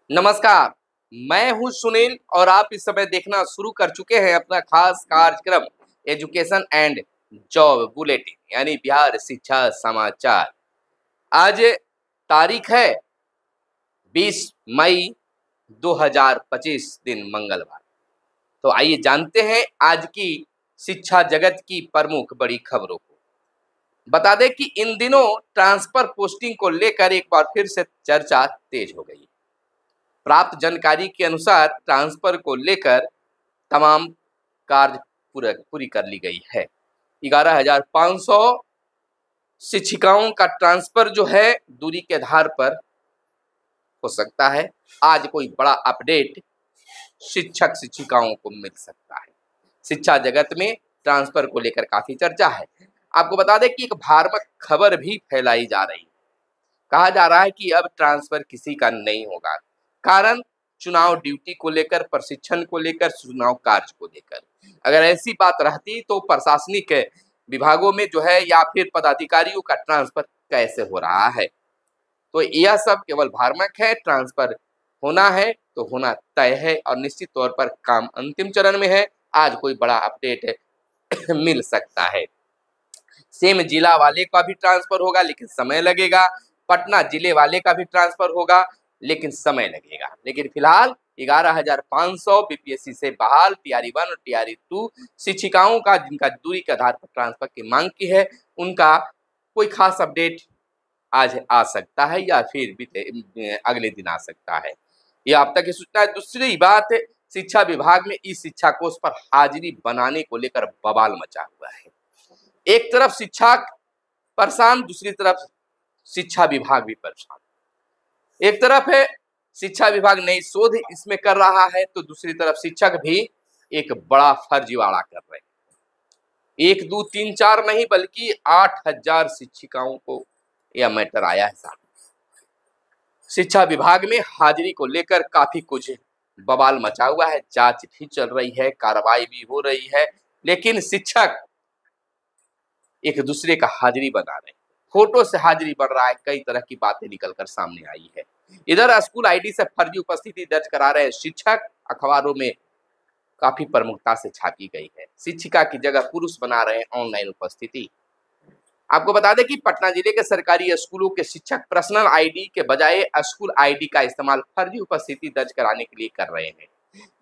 नमस्कार, मैं हूं सुनील और आप इस समय देखना शुरू कर चुके हैं अपना खास कार्यक्रम एजुकेशन एंड जॉब बुलेटिन यानी बिहार शिक्षा समाचार। आज तारीख है 20 मई 2025 दिन मंगलवार। तो आइए जानते हैं आज की शिक्षा जगत की प्रमुख बड़ी खबरों को। बता दें कि इन दिनों ट्रांसफर पोस्टिंग को लेकर एक बार फिर से चर्चा तेज हो गई। प्राप्त जानकारी के अनुसार ट्रांसफर को लेकर तमाम कार्य पूरी कर ली गई है। 11,500 शिक्षिकाओं का ट्रांसफर जो है दूरी के आधार पर हो सकता है। आज कोई बड़ा अपडेट शिक्षक शिक्षिकाओं को मिल सकता है। शिक्षा जगत में ट्रांसफर को लेकर काफी चर्चा है। आपको बता दें कि एक भयानक खबर भी फैलाई जा रही है। कहा जा रहा है कि अब ट्रांसफर किसी का नहीं होगा। कारण चुनाव ड्यूटी को लेकर, प्रशिक्षण को लेकर, चुनाव कार्य को लेकर। अगर ऐसी बात रहती तो प्रशासनिक विभागों में जो है या फिर पदाधिकारियों का ट्रांसफर कैसे हो रहा है। तो यह सब केवल भ्रामक है। ट्रांसफर होना है तो होना तय है और निश्चित तौर पर काम अंतिम चरण में है। आज कोई बड़ा अपडेट मिल सकता है। सेम जिला वाले का भी ट्रांसफर होगा लेकिन समय लगेगा। पटना जिले वाले का भी ट्रांसफर होगा लेकिन समय लगेगा। लेकिन फिलहाल 11,500 बीपीएससी से बहाल टीआरई 1 और टीआरई 2 शिक्षिकाओं का जिनका दूरी के आधार पर ट्रांसफर की मांग की है, उनका कोई खास अपडेट आज आ सकता है या फिर अगले दिन आ सकता है। यह अब तक की सूचना है। दूसरी बात, शिक्षा विभाग में ई शिक्षा कोष पर हाजिरी बनाने को लेकर बवाल मचा हुआ है। एक तरफ शिक्षक परेशान, दूसरी तरफ शिक्षा विभाग भी परेशान। एक तरफ है शिक्षा विभाग नई शोध इसमें कर रहा है तो दूसरी तरफ शिक्षक भी एक बड़ा फर्जीवाड़ा कर रहे हैं। 1, 2, 3, 4 नहीं बल्कि 8,000 शिक्षिकाओं को यह मैटर आया है सामने। शिक्षा विभाग में हाजिरी को लेकर काफी कुछ बवाल मचा हुआ है। जांच भी चल रही है, कार्रवाई भी हो रही है, लेकिन शिक्षक एक दूसरे का हाजिरी बना रहे हैं। फोटो से हाजिरी बढ़ रहा है। कई तरह की बातें निकलकर सामने आई है। इधर स्कूल आईडी से फर्जी उपस्थिति दर्ज करा रहे शिक्षक अखबारों में काफी प्रमुखता से छापी गई है। शिक्षिका की जगह पुरुष बना रहे हैं ऑनलाइन उपस्थिति। आपको बता दें कि पटना जिले के सरकारी स्कूलों के शिक्षक पर्सनल आईडी के बजाय स्कूल आईडी का इस्तेमाल फर्जी उपस्थिति दर्ज कराने के लिए कर रहे हैं।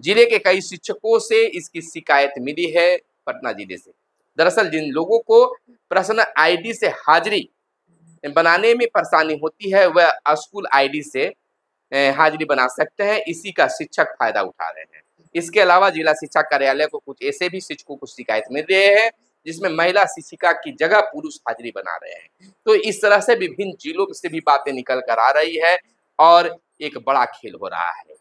जिले के कई शिक्षकों से इसकी शिकायत मिली है। पटना जिले से दरअसल जिन लोगों को पर्सनल आईडी से हाजिरी बनाने में परेशानी होती है वह स्कूल आईडी से हाजिरी बना सकते हैं। इसी का शिक्षक फायदा उठा रहे हैं। इसके अलावा जिला शिक्षा कार्यालय को कुछ ऐसे भी शिक्षकों को शिकायत मिल रही है जिसमें महिला शिक्षिका की जगह पुरुष हाजिरी बना रहे हैं। तो इस तरह से विभिन्न जिलों से भी बातें निकल कर आ रही है और एक बड़ा खेल हो रहा है।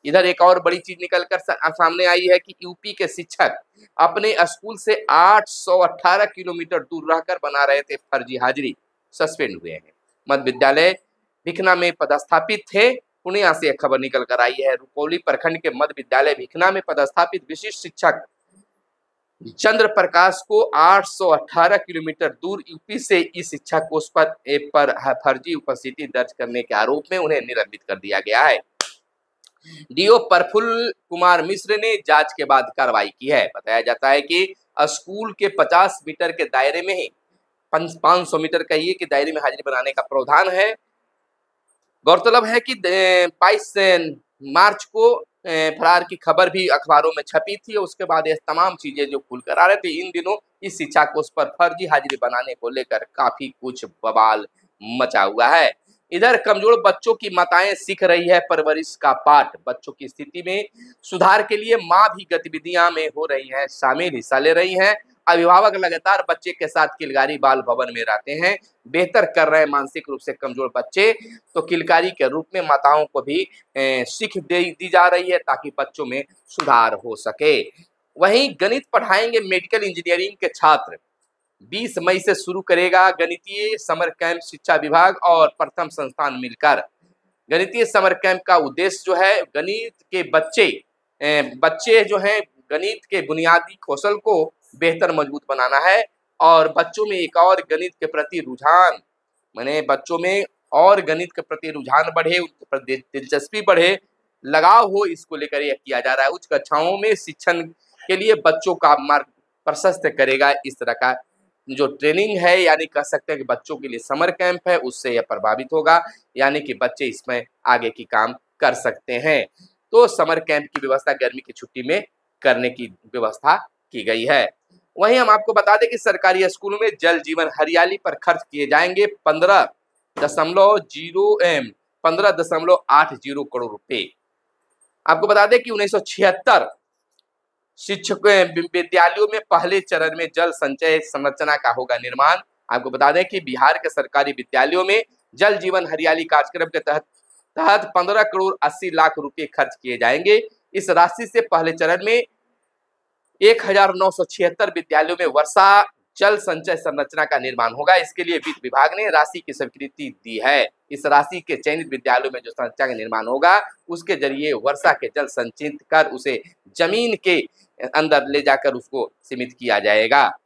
इधर एक और बड़ी चीज निकल कर सामने आई है कि यूपी के शिक्षक अपने स्कूल से 818 किलोमीटर दूर रहकर बना रहे थे फर्जी हाजिरी, सस्पेंड हुए हैं। मध्य विद्यालय भिखना में पदस्थापित थे। पूर्णिया से खबर निकल कर आई है। रुपौली प्रखंड के मध्य विद्यालय भिखना में पदस्थापित विशिष्ट शिक्षक चंद्र प्रकाश को 818 किलोमीटर दूर यूपी से इस शिक्षा कोष पर फर्जी उपस्थिति दर्ज करने के आरोप में उन्हें निलंबित कर दिया गया है। डीओ प्रफुल्ल कुमार मिश्र ने जांच के बाद कार्रवाई की है। बताया जाता है कि स्कूल के 50 मीटर के दायरे में ही 500 मीटर कहिए कि दायरे में हाजिरी बनाने का प्रावधान है। गौरतलब है कि 22 मार्च को फरार की खबर भी अखबारों में छपी थी। उसके बाद ये तमाम चीजें जो खुलकर आ रहे थे, इन दिनों इस शिक्षा कोष पर फर्जी हाजिरी बनाने को लेकर काफी कुछ बवाल मचा हुआ है। इधर कमजोर बच्चों की माताएं सीख रही है परवरिश का पाठ। बच्चों की स्थिति में सुधार के लिए माँ भी गतिविधियां में हो रही हैं शामिल, हिस्सा ले रही हैं। अभिभावक लगातार बच्चे के साथ किलकारी बाल भवन में रहते हैं। बेहतर कर रहे हैं मानसिक रूप से कमजोर बच्चे, तो किलकारी के रूप में माताओं को भी सीख दी जा रही है ताकि बच्चों में सुधार हो सके। वहीं गणित पढ़ाएंगे मेडिकल इंजीनियरिंग के छात्र। 20 मई से शुरू करेगा गणितीय समर कैंप शिक्षा विभाग और प्रथम संस्थान मिलकर। गणितीय समर कैंप का उद्देश्य जो है गणित के बच्चे जो हैं गणित के बुनियादी कौशल को बेहतर मजबूत बनाना है और बच्चों में एक और गणित के प्रति रुझान, माने बच्चों में और गणित के प्रति रुझान बढ़े, उनके प्रति दिलचस्पी बढ़े, लगाव हो, इसको लेकर यह किया जा रहा है। उच्च कक्षाओं में शिक्षण के लिए बच्चों का मार्ग प्रशस्त करेगा इस तरह का जो ट्रेनिंग है, यानी कह सकते हैं कि बच्चों के लिए समर कैंप है, उससे यह प्रभावित होगा, यानी कि बच्चे इसमें आगे की काम कर सकते हैं। तो समर कैंप की व्यवस्था गर्मी की छुट्टी में करने की व्यवस्था की गई है। वहीं हम आपको बता दें कि सरकारी स्कूलों में जल जीवन हरियाली पर खर्च किए जाएंगे 15.80 करोड़ रुपए। आपको बता दें कि 1976 शिक्षक विद्यालयों में पहले चरण में जल संचय संरचना का होगा निर्माण। आपको बता दें कि बिहार के सरकारी विद्यालयों में जल जीवन हरियाली कार्यक्रम के तहत 15 करोड़ 80 लाख रुपए खर्च किए जाएंगे। इस राशि से पहले चरण में 1976 विद्यालयों में वर्षा जल संचय संरचना का निर्माण होगा। इसके लिए वित्त विभाग ने राशि की स्वीकृति दी है। इस राशि के चयनित विद्यालयों में जो संरचना का निर्माण होगा, उसके जरिए वर्षा के जल संचित कर उसे जमीन के अंदर ले जाकर उसको सीमित किया जाएगा।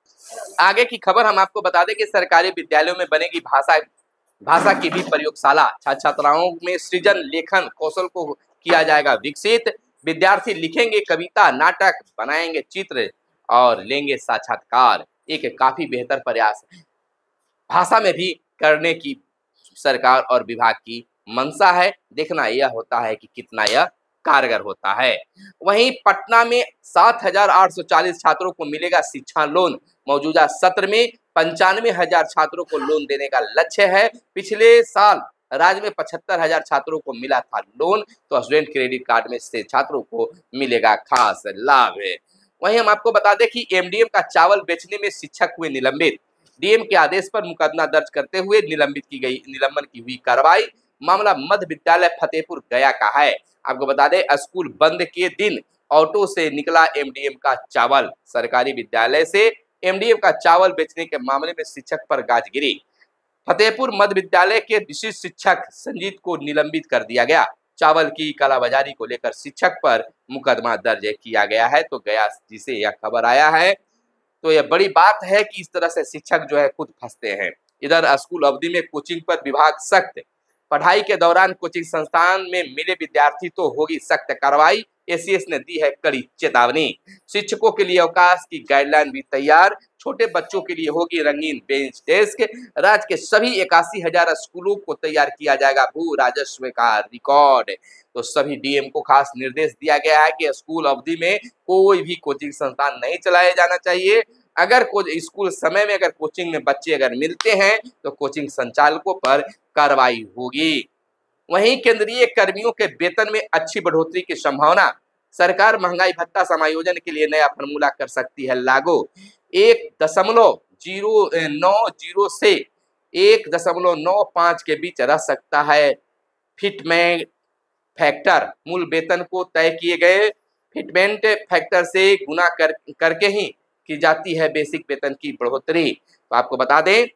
आगे की खबर हम आपको बता दें कि सरकारी विद्यालयों में बनेगी भाषा की भी प्रयोगशाला। छात्र छात्राओं में सृजन लेखन कौशल को किया जाएगा विकसित। विद्यार्थी लिखेंगे कविता, नाटक, बनाएंगे चित्र और लेंगे साक्षात्कार। एक काफी बेहतर प्रयास भाषा में भी करने की सरकार और विभाग की मंशा है। देखना यह होता है कि कितना यह कारगर होता है। वहीं पटना में 7,840 छात्रों को मिलेगा शिक्षा लोन। मौजूदा सत्र में 95,000 छात्रों को लोन देने का लक्ष्य है। पिछले साल राज्य में 75,000 छात्रों को मिला था लोन, तो स्टूडेंट क्रेडिट कार्ड में से छात्रों को मिलेगा खास लाभ है। वहीं हम आपको बता दें कि एमडीएम का चावल बेचने में शिक्षक हुए निलंबित। डीएम के आदेश पर मुकदमा दर्ज करते हुए निलंबन की हुई कार्रवाई। मामला मध्य विद्यालय फतेहपुर गया का है। आपको बता दें स्कूल बंद के दिन ऑटो से निकला एमडीएम का चावल। सरकारी विद्यालय से एमडीएम का चावल बेचने के मामले में शिक्षक पर गाज गिरी। फतेहपुर मध्य विद्यालय के विशिष्ट शिक्षक संजीत को निलंबित कर दिया गया। चावल की कालाबाजारी को लेकर शिक्षक पर मुकदमा दर्ज किया गया है। तो गया जिसे यह खबर आया है, तो यह बड़ी बात है कि इस तरह से शिक्षक जो है खुद फंसते हैं। इधर स्कूल अवधि में कोचिंग पर विभाग सख्त। पढ़ाई के दौरान कोचिंग संस्थान में मिले विद्यार्थी तो होगी सख्त कार्रवाई। एसीएस ने दी है कड़ी चेतावनी। शिक्षकों के लिए अवकाश की गाइडलाइन भी तैयार। छोटे बच्चों के लिए होगी रंगीन बेंच डेस्क। राज्य के सभी 81,000 स्कूलों को तैयार किया जाएगा भू राजस्व का रिकॉर्ड। तो सभी डीएम को खास निर्देश दिया गया है कि स्कूल अवधि में कोई भी कोचिंग संस्थान नहीं चलाया जाना चाहिए। अगर स्कूल समय में अगर कोचिंग में बच्चे अगर मिलते हैं तो कोचिंग संचालकों पर कार्रवाई होगी। वहीं केंद्रीय कर्मियों के वेतन में अच्छी बढ़ोतरी की संभावना। सरकार महंगाई भत्ता समायोजन के लिए नया फॉर्मूला कर सकती है लागू। 1.090 से 1.95 के बीच रह सकता है फिटमेंट फैक्टर। मूल वेतन को तय किए गए फिटमेंट फैक्टर से गुना करके ही की जाती है बेसिक वेतन की बढ़ोतरी। तो आपको बता दें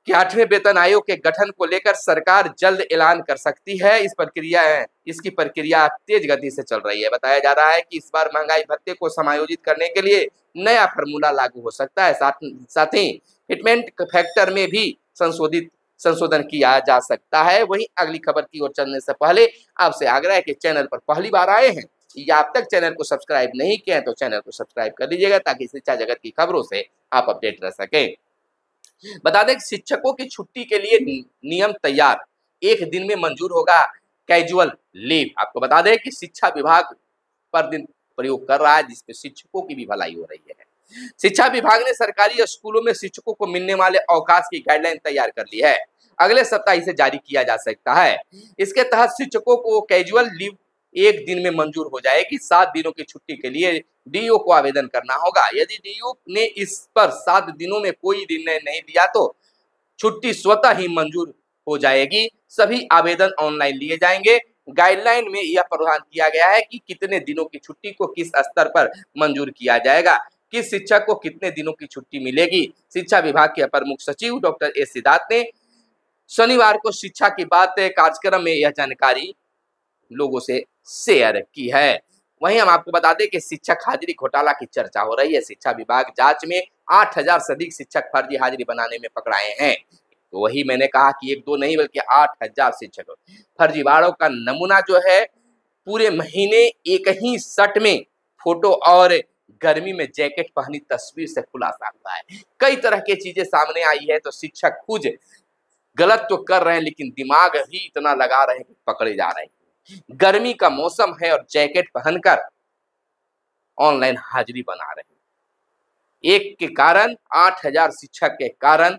कि 8वें वेतन आयोग के गठन को लेकर सरकार जल्द ऐलान कर सकती है। इसकी प्रक्रिया तेज गति से चल रही है। बताया जा रहा है कि इस बार महंगाई भत्ते को समायोजित करने के लिए नया फॉर्मूला लागू हो सकता है। साथ ही फिटमेंट फैक्टर में भी संशोधन किया जा सकता है। वहीं अगली खबर की ओर चलने से पहले आपसे आग्रह है कि चैनल पर पहली बार आए हैं या अब तक चैनल को सब्सक्राइब नहीं किया है तो चैनल को सब्सक्राइब कर लीजिएगा ताकि शिक्षा जगत की खबरों से आप अपडेट रह सकें। बता दें कि शिक्षकों की छुट्टी के लिए नियम तैयार। एक दिन में मंजूर होगा कैजुअल लीव। आपको बता दें कि शिक्षा विभाग पर दिन प्रयोग कर रहा है जिसमें शिक्षकों की भी भलाई हो रही है। शिक्षा विभाग ने सरकारी स्कूलों में शिक्षकों को मिलने वाले अवकाश की गाइडलाइन तैयार कर ली है। अगले सप्ताह इसे जारी किया जा सकता है। इसके तहत शिक्षकों को कैजुअल लीव एक दिन में मंजूर हो जाएगी। 7 दिनों की छुट्टी के लिए डीओ को आवेदन करना होगा। यदि डीओ ने इस पर 7 दिनों में कोई निर्णय नहीं दिया तो छुट्टी स्वतः ही मंजूर हो जाएगी। सभी आवेदन ऑनलाइन लिए जाएंगे। गाइडलाइन में यह प्रावधान किया गया है कि कितने दिनों की छुट्टी को किस स्तर पर मंजूर किया जाएगा, किस शिक्षक को कितने दिनों की छुट्टी मिलेगी। शिक्षा विभाग के अपर मुख्य सचिव डॉक्टर एस सिद्धार्थ ने शनिवार को शिक्षा की बात कार्यक्रम में यह जानकारी लोगों से शेयर की है। वहीं हम आपको बता दें कि शिक्षक हाजिरी घोटाला की चर्चा हो रही है। शिक्षा विभाग जांच में 8,000 से अधिक शिक्षक फर्जी हाजिरी बनाने में पकड़ाए हैं। तो वही मैंने कहा कि एक दो नहीं बल्कि 8,000 शिक्षक। फर्जीवाड़ों का नमूना जो है, पूरे महीने एक ही शर्ट में फोटो और गर्मी में जैकेट पहनी तस्वीर से खुलासा हुआ है। कई तरह की चीजें सामने आई है, तो शिक्षक खुद गलत तो कर रहे हैं लेकिन दिमाग ही इतना लगा रहे हैं कि पकड़े जा रहे हैं। गर्मी का मौसम है और जैकेट पहनकर ऑनलाइन हाजिरी बना रहे हैं। एक के कारण 8,000 शिक्षक के कारण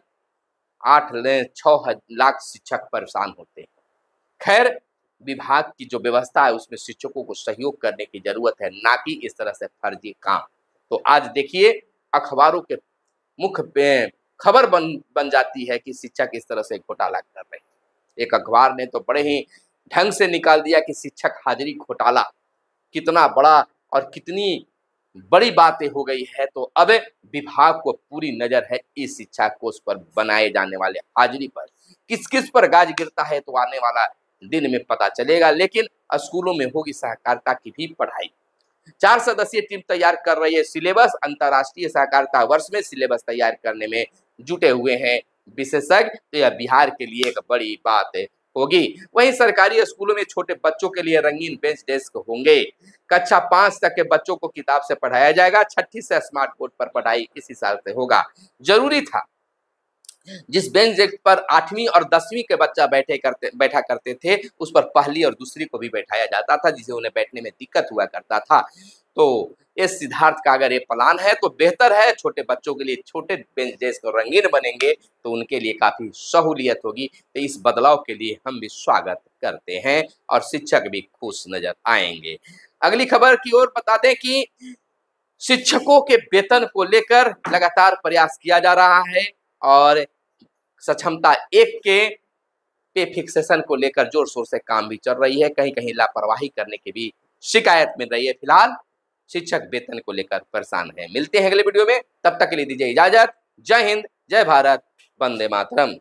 6 लाख शिक्षक परेशान होते हैं। खैर, विभाग की जो व्यवस्था है उसमें शिक्षकों को सहयोग करने की जरूरत है, ना कि इस तरह से फर्जी काम। तो आज देखिए अखबारों के मुख्य पे खबर बन जाती है कि शिक्षक इस तरह से घोटाला कर रहे हैं। एक अखबार ने तो बड़े ही ढंग से निकाल दिया कि शिक्षक हाजिरी घोटाला कितना बड़ा और कितनी बड़ी बातें हो गई है। तो अब विभाग को पूरी नजर है इस शिक्षा कोष पर बनाए जाने वाले हाजिरी पर। किस किस पर गाज गिरता है तो आने वाला दिन में पता चलेगा। लेकिन स्कूलों में होगी सहकारिता की भी पढ़ाई। 4 सदस्यीय टीम तैयार कर रही है सिलेबस। अंतर्राष्ट्रीय सहकारिता वर्ष में सिलेबस तैयार करने में जुटे हुए हैं विशेषज्ञ। तो यह बिहार के लिए एक बड़ी बात होगी। वहीं सरकारी स्कूलों में छोटे बच्चों के लिए रंगीन बेंच डेस्क होंगे। कक्षा 5 तक के बच्चों को किताब से पढ़ाया जाएगा। 6ठी से स्मार्ट बोर्ड पर पढ़ाई इसी साल से होगा। जरूरी था जिस बेंच डेस्क पर 8वीं और 10वीं के बच्चा बैठा करते थे उस पर पहली और दूसरी को भी बैठाया जाता था, जिसे उन्हें बैठने में दिक्कत हुआ करता था। तो इस सिद्धार्थ का अगर ये प्लान है तो बेहतर है। छोटे बच्चों के लिए छोटे बेंच डेस्क रंगीन बनेंगे तो उनके लिए काफी सहूलियत होगी। तो इस बदलाव के लिए हम भी स्वागत करते हैं और शिक्षक भी खुश नजर आएंगे। अगली खबर की ओर बता दें कि शिक्षकों के वेतन को लेकर लगातार प्रयास किया जा रहा है और सक्षमता 1 के पे फिक्सेशन को लेकर जोर शोर से काम भी चल रही है। कहीं कहीं लापरवाही करने की भी शिकायत मिल रही है। फिलहाल शिक्षक वेतन को लेकर परेशान है। मिलते हैं अगले वीडियो में, तब तक के लिए दीजिए इजाजत। जय हिंद, जय भारत, वंदे मातरम।